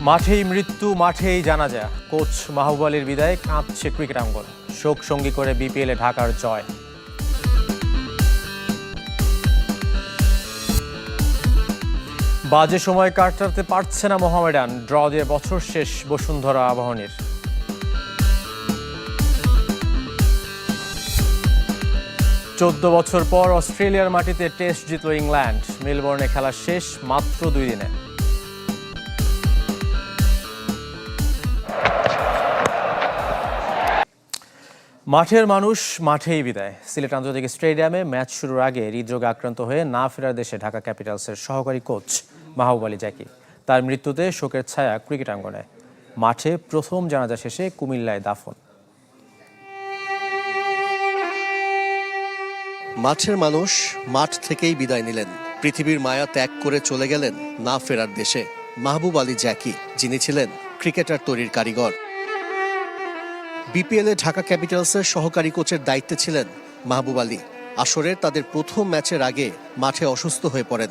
মাঠেই মৃত্যু, মাঠেই জানাজা। কোচ মাহবুব আলীর বিদায়ে কাঁদছে ক্রিকেট আঙ্গন। শোক সঙ্গী করে বিপিএলে ঢাকার জয়। বাজে সময় কাটাতে পারছে না মোহামেডান। ড্র দিয়ে বছর শেষ বসুন্ধরা আবাহনীর। চোদ্দ বছর পর অস্ট্রেলিয়ার মাটিতে টেস্ট জিতল ইংল্যান্ড। মেলবোর্নে খেলা শেষ মাত্র 2 দিনে। মাঠের মানুষ মাঠেই বিদায়। সিলেট আন্তর্জাতিক স্টেডিয়ামে ম্যাচ শুরুর আগে হৃদরোগে আক্রান্ত হয়ে না ফেরার দেশে ঢাকা ক্যাপিটালসের সহকারী কোচ মাহবুব আলী জাকি। তার মৃত্যুতে শোকের ছায়া ক্রিকেট আঙ্গনে। মাঠে প্রথম জানাজা শেষে কুমিল্লায় দাফন। মাঠের মানুষ মাঠ থেকেই বিদায় নিলেন। পৃথিবীর মায়া ত্যাগ করে চলে গেলেন না ফেরার দেশে মাহবুব আলী জাকি, যিনি ছিলেন ক্রিকেটার তৈরির কারিগর। বিপিএলে ঢাকা ক্যাপিটালসের সহকারী কোচের দায়িত্বে ছিলেন মাহবুব আলী। আসরের তাদের প্রথম ম্যাচের আগে মাঠে অসুস্থ হয়ে পড়েন।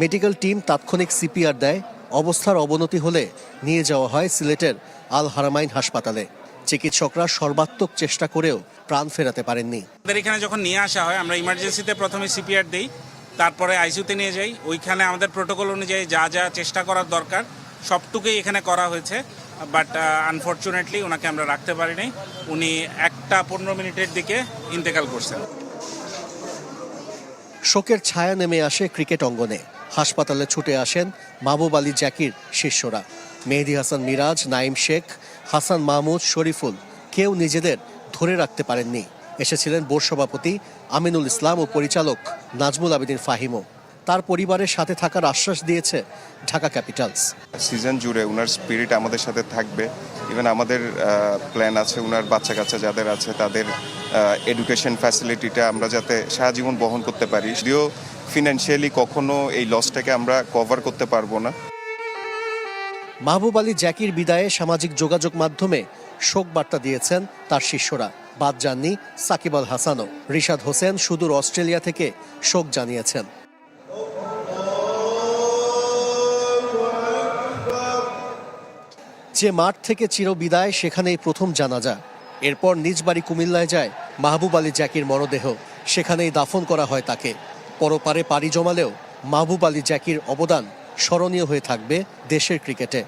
মেডিকেল টিম তাৎক্ষণিক সিপিআর দেয়। অবস্থার অবনতি হলে নিয়ে যাওয়া হয় সিলেটের আল হারামাইন হাসপাতালে। চিকিৎসকরা সর্বাত্মক চেষ্টা করেও প্রাণ ফেরাতে পারেননি। আমাদের এখানে যখন নিয়ে আসা হয়, আমরা ইমার্জেন্সিতে প্রথমে সিপিআর দিই, তারপরে আইসিইউতে নিয়ে যাই। ওইখানে আমাদের প্রোটোকল অনুযায়ী যা যা চেষ্টা করার দরকার সবটুকুই এখানে করা হয়েছে। বাট আনফর্চুনেটলি ওনাকে আমরা রাখতে পারিনি। উনি 1টা 15 মিনিটের দিকে ইন্তেকাল করছেন। শোকের ছায়া নেমে আসে ক্রিকেট অঙ্গনে। হাসপাতালে ছুটে আসেন মাহবুব আলী জাকির শিষ্যরা। মেহেদী হাসান মিরাজ, নাইম শেখ, হাসান মাহমুদ, শরীফুল কেউ নিজেদের ধরে রাখতে পারেননি। এসেছিলেন বোর্ড সভাপতি আমিনুল ইসলাম ও পরিচালক নাজমুল আবেদিন ফাহিমও। তার পরিবারের সাথে থাকার আশ্বাস দিয়েছে ঢাকা ক্যাপিটালস। সিজন জুড়ে উনার স্পিরিট আমাদের সাথে থাকবে। ইভেন আমাদের প্ল্যান আছে উনার বাচ্চা কাচ্চা যাদের আছে তাদের এডুকেশন ফ্যাসিলিটিটা আমরা যাতে সারা জীবন বহন করতে পারি। যদিও ফিনান্সিয়ালি কখনো এই লসটাকে আমরা কভার করতে পারবো না। মাহবুব আলী জাকির বিদায়ে সামাজিক যোগাযোগ মাধ্যমে শোক বার্তা দিয়েছেন তার শিষ্যরা। বাদ যাননি সাকিব আল হাসানও। রিশাদ হোসেন সুদূর অস্ট্রেলিয়া থেকে শোক জানিয়েছেন। যে মাঠ থেকে চিরবিদায়, সেখানেই প্রথম জানাজা। এরপর নিজ বাড়ি কুমিল্লায় যায় মাহবুব আলী জাকির মরদেহ। সেখানেই দাফন করা হয় তাকে। পরপারে পাড়ি জমালেও মাহবুব আলী জাকির অবদান স্মরণীয় হয়ে থাকবে দেশের ক্রিকেটে।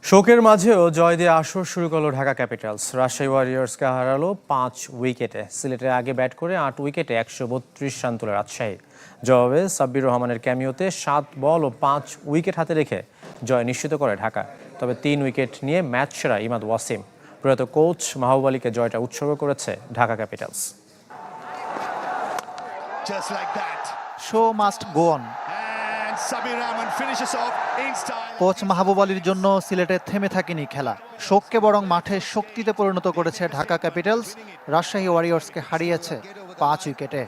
শোকের মাঝেও জয় দিয়ে আসর শুরু করলো ঢাকা ক্যাপিটালস। রাজশাহী ওয়ারিয়র্সকে হারালো 5 উইকেটে। সিলেটের আগে ব্যাট করে 8 উইকেটে 132 রান তোলে রাজশাহী। জবাবে সাব্বির রহমানের ক্যামিওতে 7 বল ও 5 উইকেট হাতে রেখে জয় নিশ্চিত করে ঢাকা। তবে 3 উইকেট নিয়ে ম্যাচ সেরা ইমাদ ওয়াসিম। প্রয়াত কোচ মাহবুব আলীকে জয়টা উৎসর্গ করেছে Dhaka Capitals. Show must go on. Coach Mahbub আলীর জন্য সিলেটে থেমে থাকেনি খেলা। শোককে বরং মাঠে শক্তিতে পরিণত করেছে ঢাকা ক্যাপিটালস। রাজশাহী ওয়ারিয়র্সকে হারিয়েছে 5 উইকেটে।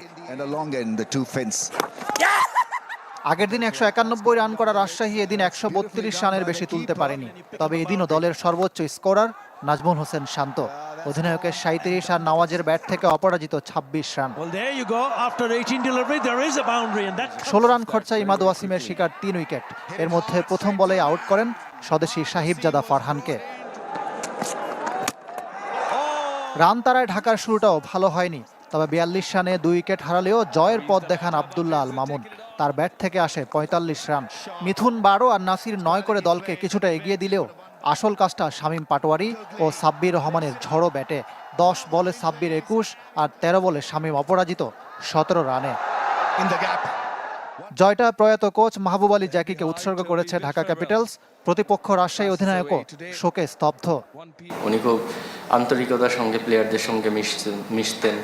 আগের দিন 191 রান করা রাজশাহী এদিন 132 রানের বেশি তুলতে পারেনি। তবে এদিনও দলের সর্বোচ্চ স্কোরার নাজমুল হোসেন শান্ত। অধিনায়কের 37 আর নওয়াজের ব্যাট থেকে অপরাজিত 26 রান। 16 রান খরচায় ইমাদ ওয়াসিমের শিকার 3 উইকেট। এর মধ্যে প্রথম বলে আউট করেন স্বদেশী সাহিবজাদা ফারহানকে। রান তারায় ঢাকার শুরুটাও ভালো হয়নি। তবে 42 রানে 2 উইকেট হারালেও জয়ের পথ দেখান আব্দুল্লাহ আল মামুন। তার ব্যাট থেকে আসে 45 রান। মিথুন 12 আর নাসির 9 করে দলকে কিছুটা এগিয়ে দিলেও আসল কাজটা শামীম পাটোয়ারি ও সাব্বির রহমানের ঝড়ো ব্যাটে। 10 বলে সাব্বির 21 আর 13 বলে শামীম অপরাজিত 17 রানে। জয়টা প্রয়াত কোচ মাহবুব আলী জাকিকে উৎসর্গ করেছে ঢাকা ক্যাপিটালস। প্রতিপক্ষ রাজশাহী অধিনায়কও শোকে স্তব্ধ। উনি খুব আন্তরিকতার সঙ্গে প্লেয়ারদের সঙ্গে মিশতেন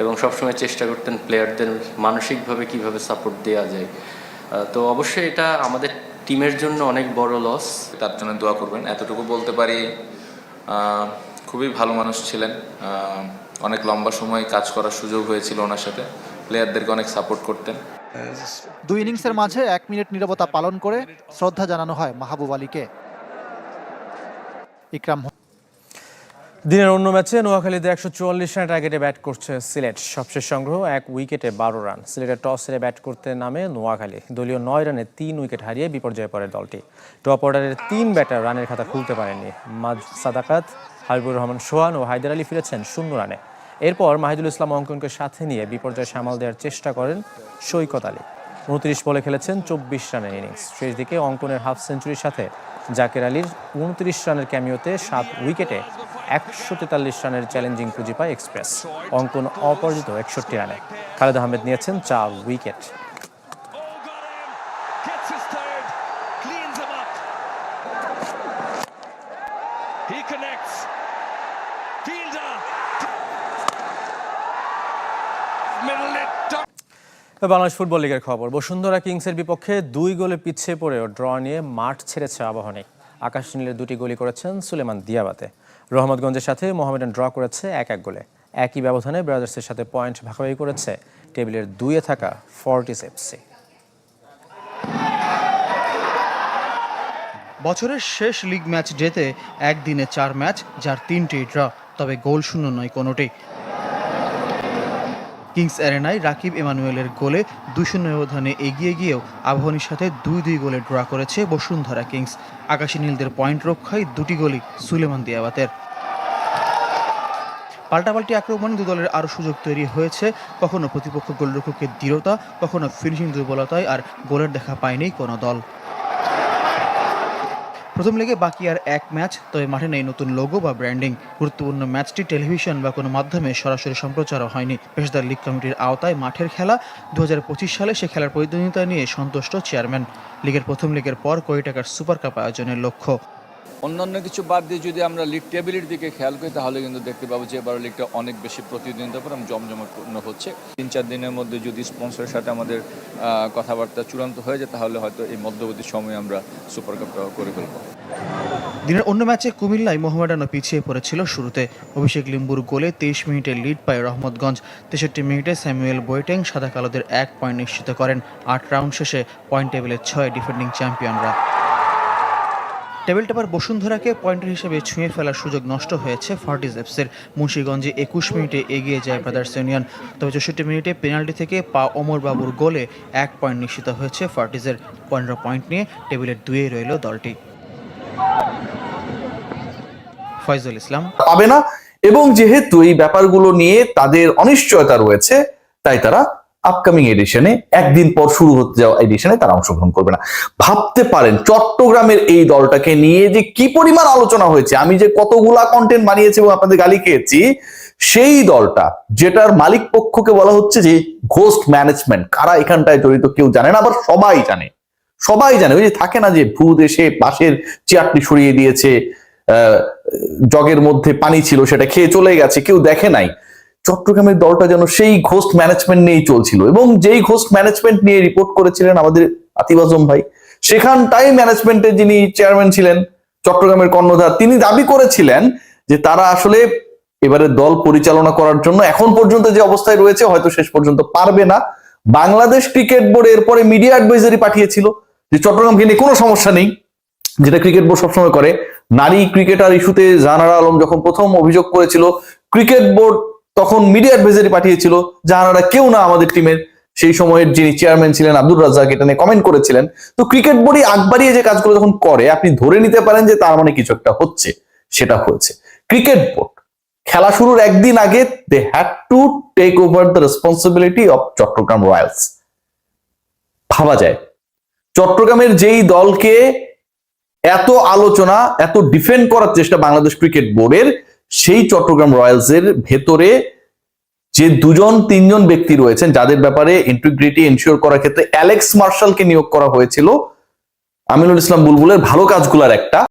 এবং সবসময় চেষ্টা করতেন প্লেয়ারদের মানসিকভাবে কিভাবে সাপোর্ট দেওয়া যায়। তো অবশ্যই এটা আমাদের টিমের জন্য অনেক বড় লস। তার জন্য দোয়া করবেন, এতটুকু বলতে পারি। খুবই ভালো মানুষ ছিলেন। অনেক লম্বা সময় কাজ করার সুযোগ হয়েছিল ওনার সাথে। প্লেয়ারদেরকে অনেক সাপোর্ট করতেন। দুই ইনিংসের মাঝে 1 মিনিট নীরবতা পালন করে শ্রদ্ধা জানানো হয় মাহবুব আলীকে। ইকরাম। দিনের অন্য ম্যাচে নোয়াখালীতে 144 রানের টার্গেটে ব্যাট করছে সিলেট। সবশেষ সংগ্রহ 1 উইকেটে 12 রান। সিলেটের টস হেরে ব্যাট করতে নামে নোয়াখালী। দলীয় 9 রানে 3 উইকেট হারিয়ে বিপর্যয়ে পড়ে দলটি। টপ অর্ডারের 3 ব্যাটার রানের খাতা খুলতে পারেননি। সাদাকাত, হাবিবুর রহমান সোহান ও হায়দার আলী ফিরেছেন 0 রানে। এরপর মাহিদুল ইসলাম অঙ্কনকে সাথে নিয়ে বিপর্যয় সামাল দেওয়ার চেষ্টা করেন সৈকত আলী। 29 বলে খেলেছেন 24 রানের ইনিংস। শেষ দিকে অঙ্কনের হাফ সেঞ্চুরির সাথে জাকের আলীর 29 রানের ক্যামিওতে 7 উইকেটে 143 রানের চ্যালেঞ্জিং পুঁজি পায় এক্সপ্রেস। অঙ্কন অপরাজিত 61 রানে। খালেদ আহমেদ নিয়েছেন 4 উইকেট। বাংলাদেশ ফুটবল লিগের খবর। বসুন্ধরা কিংসের বিপক্ষে 2 গোলে পিছিয়ে পড়েও ড্র নিয়ে মাঠ ছেড়েছে আবাহনী। আকাশ নীলের 2টি গোলই করেছেন সুলেমান দিয়াবাতে। রহমতগঞ্জের সাথে মোহামেডান ড্র করেছে 1-1 গোলে। একই ব্যবধানে ব্রাদার্সের সাথে পয়েন্ট ভাগাভাগি করেছে টেবিলের 2-এ থাকা ফর্টিস এফসি। বছরের শেষ লিগ ম্যাচ জেতে একদিনে 4 ম্যাচ, যার 3টি ড্র, তবে গোল শূন্য নয় কোনোটি। কিংস অ্যারেনায় রাকিব এমানুয়েলের গোলে 2-0 ব্যবধানে এগিয়ে গিয়েও আবাহনীর সাথে 2-2 গোলে ড্র করেছে বসুন্ধরা কিংস। আকাশী নীলদের পয়েন্ট রক্ষায় 2টি গোলই সুলেমান দিয়াবাতের। পাল্টাপাল্টি আক্রমণে দু দলের আরও সুযোগ তৈরি হয়েছে। কখনো প্রতিপক্ষ গোলরক্ষকের দৃঢ়তা, কখনো ফিনিশিং দুর্বলতায় আর গোলের দেখা পায়নি কোনো দল। প্রথম লেগে বাকি আর 1 ম্যাচ, তবে মাঠে নেই নতুন লোগো বা ব্র্যান্ডিং। গুরুত্বপূর্ণ ম্যাচটি টেলিভিশন বা কোনো মাধ্যমে সরাসরি সম্প্রচারও হয়নি। পেশাদার লিগ কমিটির আওতায় মাঠের খেলা 2025 সালে সে খেলার প্রতিদ্বন্দ্বিতা নিয়ে সন্তুষ্ট চেয়ারম্যান। লিগের প্রথম লেগের পর কোটি টাকার সুপার কাপ আয়োজনের লক্ষ্য। অন্যান্য কিছু বাদ দিয়ে যদি আমরা লিগ টেবিলের দিকে খেয়াল করি তাহলে কিন্তু দেখতে পাবো যে এবার লিগটা অনেক বেশি প্রতিদ্বন্দ্বিতাপূর্ণ এবং জমজমাটপূর্ণ হচ্ছে। 3-4 দিনের মধ্যে যদি স্পন্সরের সাথে আমাদের কথাবার্তা চূড়ান্ত হয়ে যায় তাহলে হয়তো এই মধ্যবর্তী সময়ে আমরা সুপার কাপটা করে ফেলবো। দিনের অন্য ম্যাচে কুমিল্লায় মোহামেডানও পিছিয়ে পড়েছিল শুরুতে। অভিষেক লিম্বুর গোলে 23 মিনিটে লিড পায় রহমতগঞ্জ। 63 মিনিটে স্যামুয়েল বোয়েটেং সাদা কালোদের 1 পয়েন্ট নিশ্চিত করেন। 8 রাউন্ড শেষে পয়েন্ট টেবিলে 6 ডিফেন্ডিং চ্যাম্পিয়নরা। টেবিল টপার বসুন্ধরাকে পয়েন্টার হিসেবে ছুঁয়ে ফেলার সুযোগ নষ্ট হয়েছে ফর্টিস এফসির। মুন্সিগঞ্জে 21 মিনিটে এগিয়ে যায় ব্রাদার্স ইউনিয়ন। তবে 64 মিনিটে পেনাল্টি থেকে ওমর বাবুর গোলে 1 পয়েন্ট নিশ্চিত হয়েছে ফর্টিসের। 15 পয়েন্ট নিয়ে টেবিলের 2-এ রইল দলটি। ফয়জুল ইসলাম পাবে না, এবং যেহেতু এই ব্যাপারগুলো নিয়ে তাদের অনিশ্চয়তা রয়েছে, তাই তারা আপকামিং এডিশনে, একদিন পর শুরু হতে যাওয়া এডিশনে তারা অংশগ্রহণ করবে না। ভাবতে পারেন চট্টগ্রামের এই দলটাকে নিয়ে যে কি পরিমাণ আলোচনা হয়েছে। আমি যে কতগুলা কন্টেন্ট বানিয়েছি এবং আপনাদের গালি খেয়েছি, সেই দলটা যেটার মালিক পক্ষকে বলা হচ্ছে যে ঘোস্ট ম্যানেজমেন্ট। কারা এখানটায় জড়িত কেউ জানে না, আবার সবাই জানে। ওই যে থাকে না যে ভূত এসে পাশের চেয়ারটি সরিয়ে দিয়েছে, জগের মধ্যে পানি ছিল সেটা খেয়ে চলে গেছে, কেউ দেখে নাই। চট্টগ্রামের দলটা যেন সেই ঘোস্ট ম্যানেজমেন্ট নিয়েই চলছিল, এবং যেই ঘোস্ট ম্যানেজমেন্ট নিয়ে রিপোর্ট করেছিলেন আমাদের আতিফ আজম ভাই, সেখানটাই ম্যানেজমেন্টের যিনি চেয়ারম্যান ছিলেন চট্টগ্রামের কর্ণধার, তিনি দাবি করেছিলেন যে তারা আসলে এবারে দল পরিচালনা করার জন্য এখন পর্যন্ত যে অবস্থায় রয়েছে হয়তো শেষ পর্যন্ত পারবে না। বাংলাদেশ ক্রিকেট বোর্ড এরপরে মিডিয়া অ্যাডভাইজারি পাঠিয়েছিল যে চট্টগ্রামকে নিয়ে কোনো সমস্যা নেই, যেটা ক্রিকেট বোর্ড সবসময় করে। নারী ক্রিকেটার ইস্যুতে জাহানারা আলম যখন প্রথম অভিযোগ করেছিল, ক্রিকেট বোর্ড তখন মিডিয়া অ্যাডভাইজারি পাঠিয়েছিল জাহানারা কেউ না আমাদের টিমের। সেই সময়ের যিনি চেয়ারম্যান ছিলেন আব্দুর রাজ্জাক এটা নিয়ে কমেন্ট করেছিলেন। তো ক্রিকেট বোর্ডই আগ বাড়িয়ে যে কাজগুলো যখন করে, আপনি ধরে নিতে পারেন যে তার মানে কিছু একটা হচ্ছে। সেটা হয়েছে ক্রিকেট বোর্ড খেলা শুরুর একদিন আগে they had to take over the responsibility of Chittagong Royals. ভাবা যায় চট্টগ্রামের যেই দলকে এত আলোচনা, এত ডিফেন্ড করার চেষ্টা বাংলাদেশ ক্রিকেট বোর্ডের, সেই চট্টগ্রাম রয়্যালসের ভেতরে যে 2-3 ব্যক্তি রয়েছেন যাদের ব্যাপারে ইন্টিগ্রিটি এনশিওর করার ক্ষেত্রে অ্যালেক্স মার্শালকে নিয়োগ করা হয়েছিল, আমিনুল ইসলাম বুলবুলের ভালো কাজগুলোর একটা